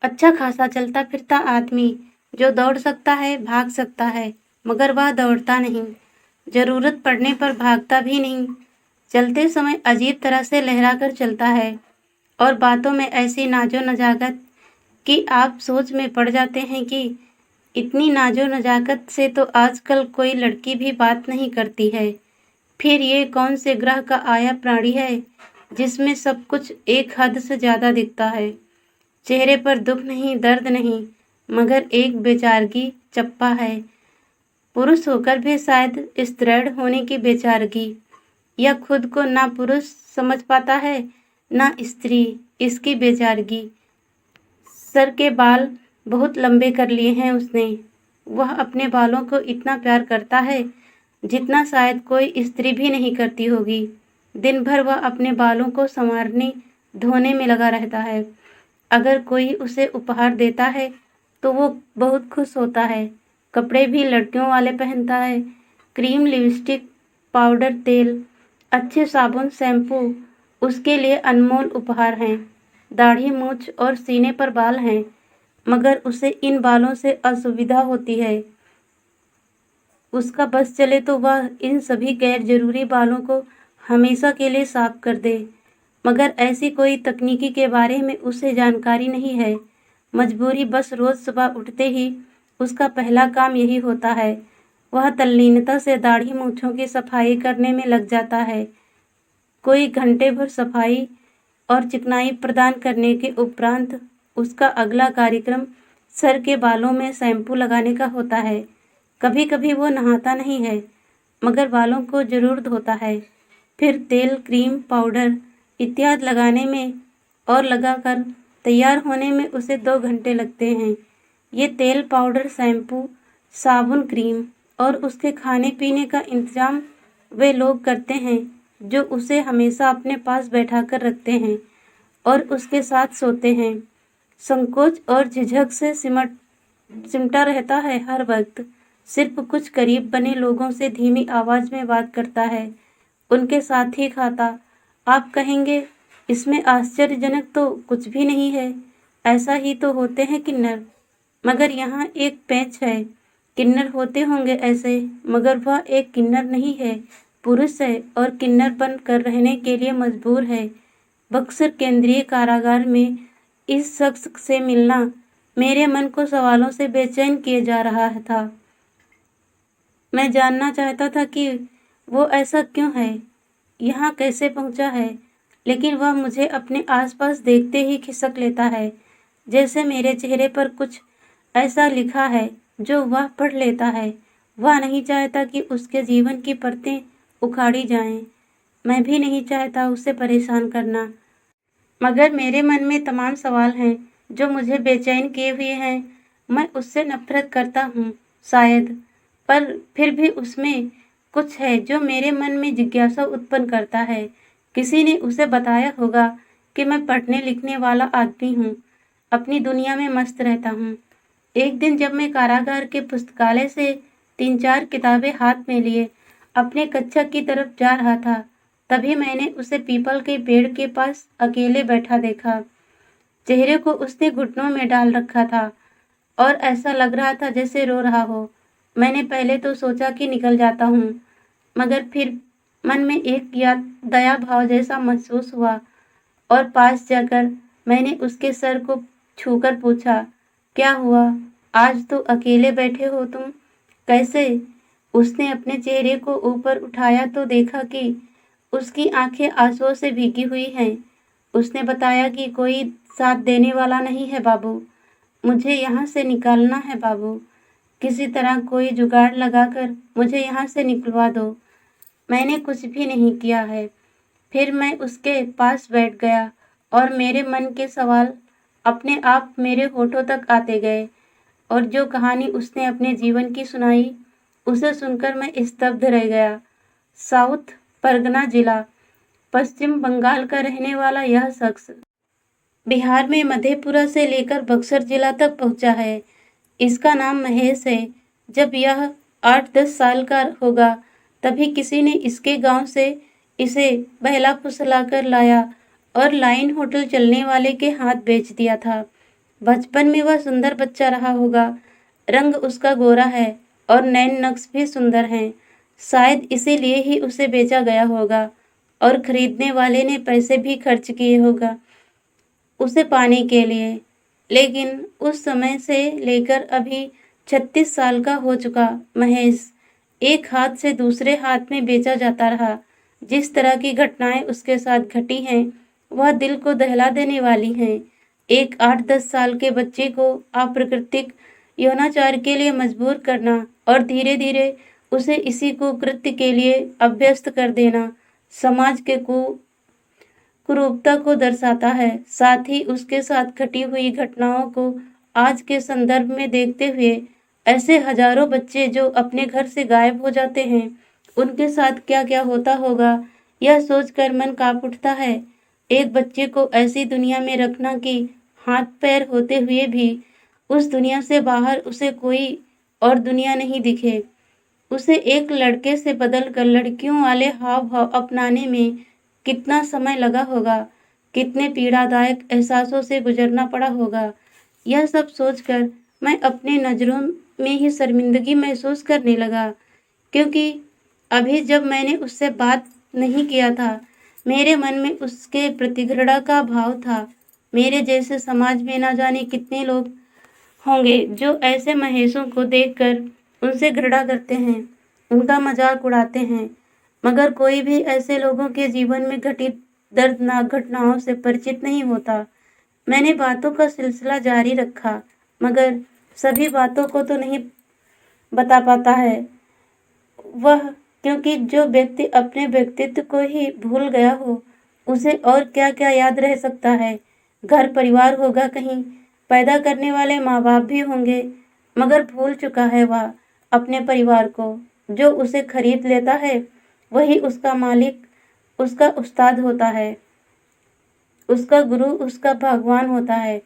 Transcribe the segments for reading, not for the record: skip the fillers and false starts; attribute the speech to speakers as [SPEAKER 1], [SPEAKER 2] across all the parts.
[SPEAKER 1] अच्छा खासा चलता फिरता आदमी जो दौड़ सकता है, भाग सकता है, मगर वह दौड़ता नहीं, जरूरत पड़ने पर भागता भी नहीं। चलते समय अजीब तरह से लहरा कर चलता है और बातों में ऐसी नाजो नजाकत कि आप सोच में पड़ जाते हैं कि इतनी नाजो नजाकत से तो आजकल कोई लड़की भी बात नहीं करती है। फिर ये कौन से ग्रह का आया प्राणी है जिसमें सब कुछ एक हद से ज्यादा दिखता है। चेहरे पर दुख नहीं, दर्द नहीं, मगर एक बेचारगी चप्पा है। पुरुष होकर भी शायद इस दृढ़ होने की बेचारगी, या खुद को ना पुरुष समझ पाता है ना स्त्री, इसकी बेचारगी। सर के बाल बहुत लंबे कर लिए हैं उसने। वह अपने बालों को इतना प्यार करता है जितना शायद कोई स्त्री भी नहीं करती होगी। दिन भर वह अपने बालों को संवारने धोने में लगा रहता है। अगर कोई उसे उपहार देता है तो वो बहुत खुश होता है। कपड़े भी लड़कियों वाले पहनता है। क्रीम, लिपस्टिक, पाउडर, तेल, अच्छे साबुन, शैम्पू उसके लिए अनमोल उपहार हैं। दाढ़ी, मूछ और सीने पर बाल हैं, मगर उसे इन बालों से असुविधा होती है। उसका बस चले तो वह इन सभी गैर जरूरी बालों को हमेशा के लिए साफ कर दे, मगर ऐसी कोई तकनीकी के बारे में उसे जानकारी नहीं है। मजबूरी बस रोज सुबह उठते ही उसका पहला काम यही होता है। वह तल्लीनता से दाढ़ी मूंछों की सफाई करने में लग जाता है। कोई घंटे भर सफाई और चिकनाई प्रदान करने के उपरांत उसका अगला कार्यक्रम सर के बालों में शैम्पू लगाने का होता है। कभी कभी वो नहाता नहीं है, मगर बालों को जरूर धोता है। फिर तेल, क्रीम, पाउडर इत्यादि लगाने में और लगाकर तैयार होने में उसे 2 घंटे लगते हैं। ये तेल, पाउडर, शैम्पू, साबुन, क्रीम और उसके खाने पीने का इंतजाम वे लोग करते हैं जो उसे हमेशा अपने पास बैठा कर रखते हैं और उसके साथ सोते हैं। संकोच और झिझक से सिमटा रहता है हर वक्त। सिर्फ कुछ करीब बने लोगों से धीमी आवाज में बात करता है, उनके साथ ही खाता। आप कहेंगे इसमें आश्चर्यजनक तो कुछ भी नहीं है, ऐसा ही तो होते हैं किन्नर। मगर यहाँ एक पेच है। किन्नर होते होंगे ऐसे, मगर वह एक किन्नर नहीं है, पुरुष है और किन्नर बन कर रहने के लिए मजबूर है। बक्सर केंद्रीय कारागार में इस शख्स से मिलना मेरे मन को सवालों से बेचैन किए जा रहा था। मैं जानना चाहता था कि वो ऐसा क्यों है, यहाँ कैसे पहुँचा है, लेकिन वह मुझे अपने आसपास देखते ही खिसक लेता है, जैसे मेरे चेहरे पर कुछ ऐसा लिखा है जो वह पढ़ लेता है। वह नहीं चाहता कि उसके जीवन की परतें उखाड़ी जाएं। मैं भी नहीं चाहता उसे परेशान करना, मगर मेरे मन में तमाम सवाल हैं जो मुझे बेचैन किए हुए हैं। मैं उससे नफरत करता हूँ शायद, पर फिर भी उसमें कुछ है जो मेरे मन में जिज्ञासा उत्पन्न करता है। किसी ने उसे बताया होगा कि मैं पढ़ने लिखने वाला आदमी हूँ, अपनी दुनिया में मस्त रहता हूँ। एक दिन जब मैं कारागार के पुस्तकालय से 3-4 किताबें हाथ में लिए अपने कक्षा की तरफ जा रहा था, तभी मैंने उसे पीपल के पेड़ के पास अकेले बैठा देखा। चेहरे को उसने घुटनों में डाल रखा था और ऐसा लग रहा था जैसे रो रहा हो। मैंने पहले तो सोचा कि निकल जाता हूँ, मगर फिर मन में एक दया भाव जैसा महसूस हुआ और पास जाकर मैंने उसके सर को छूकर पूछा, क्या हुआ? आज तो अकेले बैठे हो तुम, कैसे? उसने अपने चेहरे को ऊपर उठाया तो देखा कि उसकी आंखें आंसुओं से भीगी हुई हैं। उसने बताया कि कोई साथ देने वाला नहीं है बाबू, मुझे यहाँ से निकालना है बाबू। किसी तरह कोई जुगाड़ लगाकर मुझे यहाँ से निकलवा दो। मैंने कुछ भी नहीं किया है। फिर मैं उसके पास बैठ गया और मेरे मन के सवाल अपने आप मेरे होठों तक आते गए, और जो कहानी उसने अपने जीवन की सुनाई उसे सुनकर मैं स्तब्ध रह गया। साउथ परगना जिला, पश्चिम बंगाल का रहने वाला यह शख्स बिहार में मधेपुरा से लेकर बक्सर जिला तक पहुंचा है। इसका नाम महेश है। जब यह 8-10 साल का होगा तभी किसी ने इसके गांव से इसे बहला फुसला कर लाया और लाइन होटल चलने वाले के हाथ बेच दिया था। बचपन में वह सुंदर बच्चा रहा होगा। रंग उसका गोरा है और नैन नक्श भी सुंदर हैं। शायद इसीलिए ही उसे बेचा गया होगा और खरीदने वाले ने पैसे भी खर्च किए होगा उसे पाने के लिए। लेकिन उस समय से लेकर अभी 36 साल का हो चुका महेश एक हाथ से दूसरे हाथ में बेचा जाता रहा। जिस तरह की घटनाएं उसके साथ घटी हैं वह दिल को दहला देने वाली हैं। एक 8-10 साल के बच्चे को अप्राकृतिक यौनाचार के लिए मजबूर करना और धीरे धीरे उसे इसी कुकृत्य के लिए अभ्यस्त कर देना समाज के कुरूपता को दर्शाता है। साथ ही उसके साथ घटी हुई घटनाओं को आज के संदर्भ में देखते हुए ऐसे हजारों बच्चे जो अपने घर से गायब हो जाते हैं उनके साथ क्या क्या होता होगा, यह सोचकर मन कांप उठता है। एक बच्चे को ऐसी दुनिया में रखना कि हाथ पैर होते हुए भी उस दुनिया से बाहर उसे कोई और दुनिया नहीं दिखे। उसे एक लड़के से बदलकर लड़कियों वाले हाव भाव अपनाने में कितना समय लगा होगा, कितने पीड़ादायक एहसासों से गुजरना पड़ा होगा। यह सब सोचकर मैं अपनी नज़रों में ही शर्मिंदगी महसूस करने लगा, क्योंकि अभी जब मैंने उससे बात नहीं किया था मेरे मन में उसके प्रति घृणा का भाव था। मेरे जैसे समाज में ना जाने कितने लोग होंगे जो ऐसे महेशों को देखकर उनसे घृणा करते हैं, उनका मजाक उड़ाते हैं, मगर कोई भी ऐसे लोगों के जीवन में घटित दर्दनाक घटनाओं से परिचित नहीं होता। मैंने बातों का सिलसिला जारी रखा, मगर सभी बातों को तो नहीं बता पाता है वह, क्योंकि जो व्यक्ति अपने व्यक्तित्व को ही भूल गया हो उसे और क्या क्या याद रह सकता है। घर परिवार होगा कहीं, पैदा करने वाले माँ बाप भी होंगे, मगर भूल चुका है वह अपने परिवार को। जो उसे खरीद लेता है वही उसका मालिक, उसका उस्ताद होता है, उसका गुरु, उसका भगवान होता है।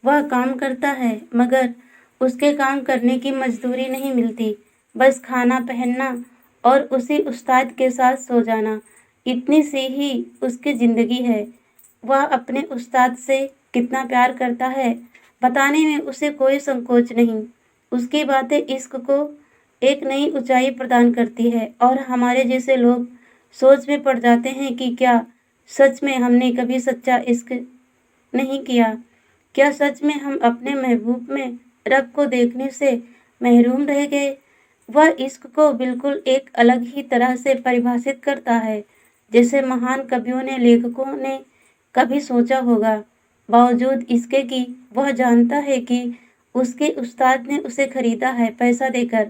[SPEAKER 1] वह काम करता है मगर उसके काम करने की मजदूरी नहीं मिलती, बस खाना पहनना और उसी उस्ताद के साथ सो जाना, इतनी सी ही उसकी जिंदगी है। वह अपने उस्ताद से कितना प्यार करता है बताने में उसे कोई संकोच नहीं। उसकी बातें इश्क को एक नई ऊंचाई प्रदान करती है और हमारे जैसे लोग सोच में पड़ जाते हैं कि क्या सच में हमने कभी सच्चा इश्क नहीं किया? क्या सच में हम अपने महबूब में रब को देखने से महरूम रह गए? वह इश्क को बिल्कुल एक अलग ही तरह से परिभाषित करता है, जैसे महान कवियों ने, लेखकों ने कभी सोचा होगा। बावजूद इसके कि वह जानता है कि उसके उस्ताद ने उसे खरीदा है पैसा देकर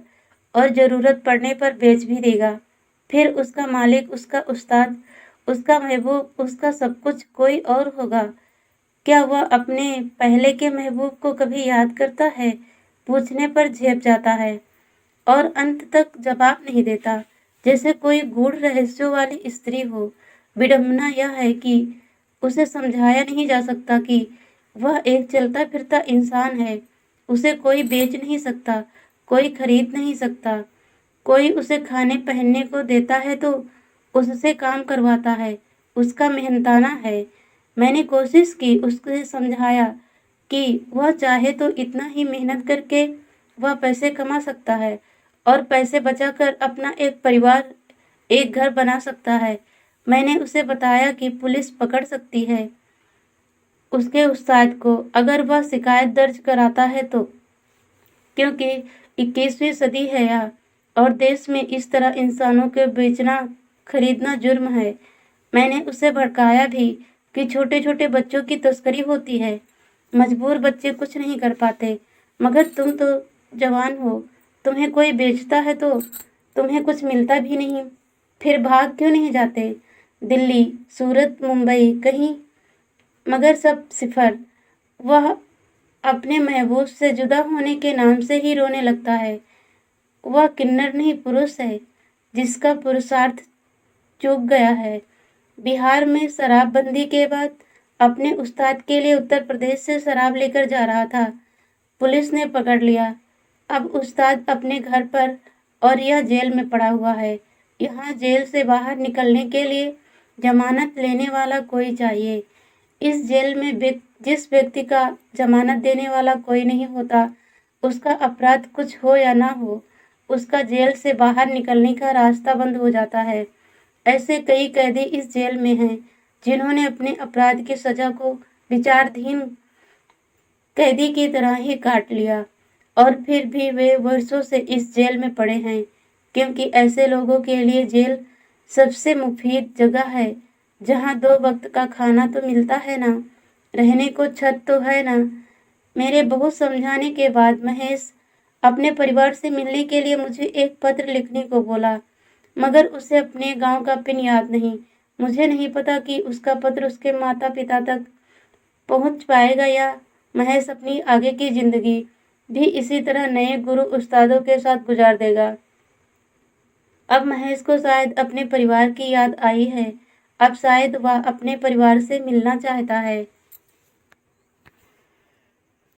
[SPEAKER 1] और ज़रूरत पड़ने पर बेच भी देगा। फिर उसका मालिक, उसका उस्ताद, उसका महबूब, उसका सब कुछ कोई और होगा। क्या वह अपने पहले के महबूब को कभी याद करता है? पूछने पर झेप जाता है और अंत तक जवाब नहीं देता, जैसे कोई गूढ़ रहस्यों वाली स्त्री हो। विडंबना यह है कि उसे समझाया नहीं जा सकता कि वह एक चलता फिरता इंसान है। उसे कोई बेच नहीं सकता, कोई खरीद नहीं सकता। कोई उसे खाने पहनने को देता है तो उससे काम करवाता है, उसका मेहनताना है। मैंने कोशिश की, उससे समझाया कि वह चाहे तो इतना ही मेहनत करके वह पैसे कमा सकता है और पैसे बचाकर अपना एक परिवार, एक घर बना सकता है। मैंने उसे बताया कि पुलिस पकड़ सकती है उसके उस्ताद को अगर वह शिकायत दर्ज कराता है तो, क्योंकि 21वीं सदी है यह और देश में इस तरह इंसानों को बेचना खरीदना जुर्म है। मैंने उसे भड़काया भी कि छोटे छोटे बच्चों की तस्करी होती है, मजबूर बच्चे कुछ नहीं कर पाते, मगर तुम तो जवान हो, तुम्हें कोई बेचता है तो तुम्हें कुछ मिलता भी नहीं, फिर भाग क्यों नहीं जाते? दिल्ली, सूरत, मुंबई कहीं, मगर सब सिफर। वह अपने महबूब से जुदा होने के नाम से ही रोने लगता है। वह किन्नर नहीं पुरुष है, जिसका पुरुषार्थ चूक गया है। बिहार में शराबबंदी के बाद अपने उस्ताद के लिए उत्तर प्रदेश से शराब लेकर जा रहा था, पुलिस ने पकड़ लिया। अब उस्ताद अपने घर पर और यह जेल में पड़ा हुआ है। यहाँ जेल से बाहर निकलने के लिए जमानत लेने वाला कोई चाहिए। इस जेल में जिस व्यक्ति का जमानत देने वाला कोई नहीं होता, उसका अपराध कुछ हो या ना हो, उसका जेल से बाहर निकलने का रास्ता बंद हो जाता है। ऐसे कई कैदी इस जेल में हैं, जिन्होंने अपने अपराध की सजा को विचाराधीन कैदी की तरह ही काट लिया और फिर भी वे वर्षों से इस जेल में पड़े हैं, क्योंकि ऐसे लोगों के लिए जेल सबसे मुफीद जगह है, जहाँ 2 वक्त का खाना तो मिलता है ना, रहने को छत तो है ना। मेरे बहुत समझाने के बाद महेश अपने परिवार से मिलने के लिए मुझे एक पत्र लिखने को बोला, मगर उसे अपने गांव का पिन याद नहीं। मुझे नहीं पता कि उसका पत्र उसके माता पिता तक पहुंच पाएगा या महेश अपनी आगे की जिंदगी भी इसी तरह नए गुरु उस्तादों के साथ गुजार देगा। अब महेश को शायद अपने परिवार की याद आई है। अब शायद वह अपने परिवार से मिलना चाहता है।